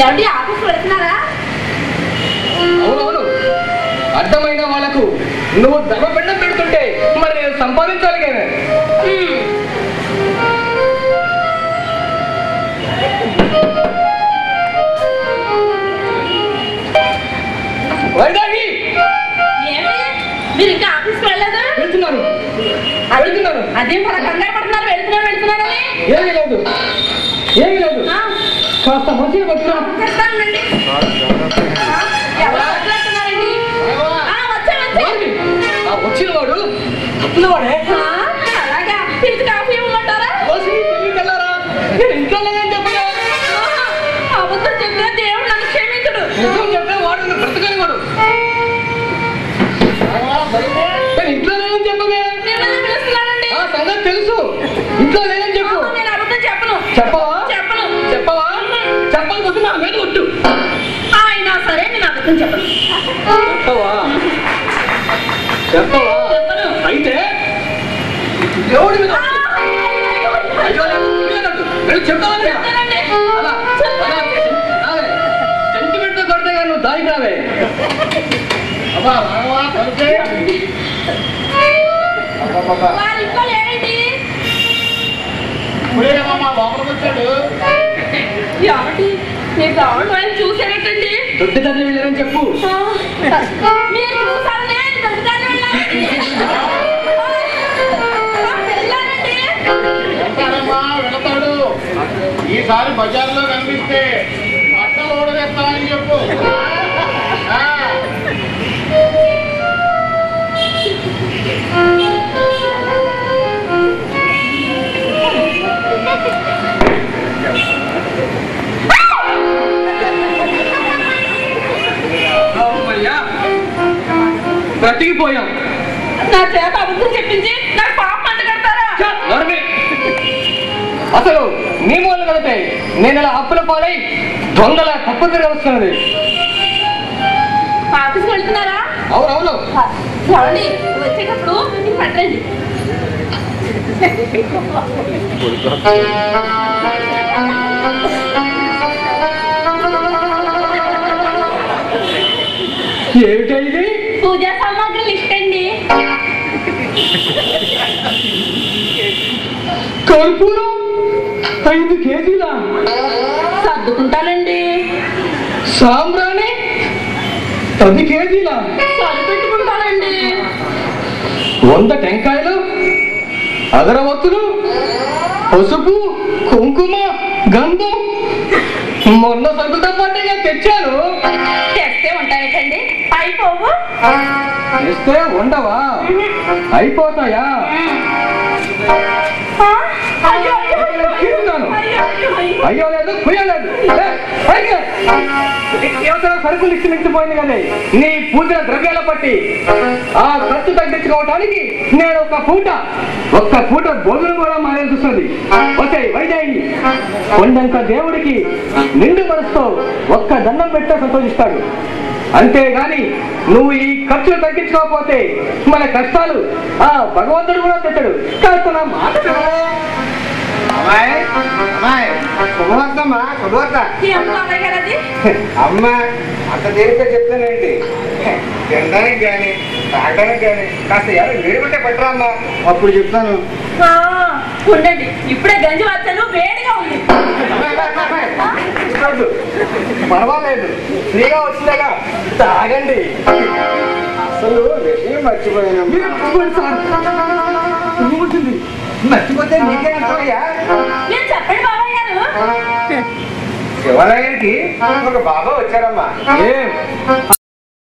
ఎవరి ఆఫీస్ వెళ్తున్నారా? అవునవును, అర్థమైన వాళ్ళకు నువ్వు ధర్మపిండం పెడుతుంటే మరి నేను సంపాదించాలి కదా. వైదాగి, మీరు ఇంకా ఆఫీస్కి వెళ్ళలేదు? వెళ్తున్నాను. అదేం మన కంగారు పడుతున్నారు? వెళ్తున్నారని ఏమీ లేదు కాస్త మంచిగా చెప్తానండి. ఎవరు మాట్లాడుతున్నారండి? వచ్చిన వాడే అలాగా పిలిచి కాఫీ ఇవ్వమంటారా? నేను ఇంట్లో లేదని చెప్పగా అబద్ధం చెప్పినా దేవుడు నన్ను క్షమించడు. చెప్పే వాడు బ్రతకని వాడు. నేను ఇంట్లో లేదని చెప్పగా పిలుస్తున్నానండి. ఆ సంగతి తెలుసు. ఇంట్లో లేదని చెప్పు. నేను అబద్ధం చెప్పను. చెప్పవా? చెప్పకపోతే నా మీద ఒట్టు. అయినా సరే నేను అబద్ధం చెప్పను. చెప్పవా? అయితే దేవుడి మీద చెప్తావా? సెంటిమెంట్ తో కొడితే కానీ నువ్వు దానికి రావే. వారి ఇంట్లో లేదండి. ఏమిటి మీరు రావడం ఆయన చూసారటండి? దొడ్డి తల్లి వెళ్ళారని చెప్పు. మీరు చూసారనే దొడ్డి తల్లి వెళ్ళారండి. వెళతాడు. ఈసారి బజార్లో కనిపిస్తే బట్టలు ఓడవేస్తామని చెప్పు. బ్రతికిపోయాం. నా చేత అబద్ధం చెప్పించి నాకు పాప మంట కడతారా? అసలు నీ మూలన కడితే నేను ఇలా అప్పుల పాలై దొంగల తప్పు తిరిగి వస్తున్నది. ఆఫీస్కి వెళ్తున్నారా? అవునవును. చూడండి వచ్చేటప్పుడు మీకు పట్టండి. ఏమిటైంది? పూజా సామాగ్రి లిస్ట్ అండి. కర్పూరం 5 కేజీల. సర్దుకుంటానండి. సాంబ్రాణి 10 కేజీల. సరిపెట్టుకుంటానండి. 100 టెంకాయలు, అగరవత్తులు, పసుపు, కుంకుమ, గంధం. మొన్న సరుకులతో పాటుగా తెచ్చాను. తెస్తే ఉంటాయండి. అయిపోవు. తెస్తే ఉండవా? అయిపోతాయా? అయ్యో లేదు, కుయ్యలేదు. సరుకులు ఇచ్చి మించిపోయింది కానీ నీ పూజల ద్రవ్యాల పట్టి ఆ ఖర్చు తగ్గించుకోవటానికి నేను ఒక్క పూట భోజనం కూడా మానేసి వస్తుంది. వచ్చాయి వైద్యాయి కొండంత దేవుడికి నిండు మనసుతో ఒక్క దండం పెట్టే సంతోషిస్తాడు. అంతేగాని నువ్వు ఈ ఖర్చులు తగ్గించుకోకపోతే మన కష్టాలు ఆ భగవంతుడు కూడా తెచ్చాడు. కాస్త నా మాట శుభవార్తమ్మా, శుభవార్త. అమ్మ అంత దేనితో చెప్తానండి. తినడానికి కానీ తాగడానికి కానీ కాస్త ఎవరు వేడిపట్టే పట్టరా అమ్మా, అప్పుడు చెప్తాను. ఉండండి, ఇప్పుడే గంజి వచ్చాను, వేడిగా ఉంది. పర్వాలేదు, ఫ్రీగా వచ్చిందగా తాగండి. అసలు విషయం మర్చిపోయాను. మర్చిపోతే నీకే అంటావయ్యా? నేను చెప్పండి బాబాయ్ గారు. శివాలయానికి ఒక బాబా వచ్చారమ్మా.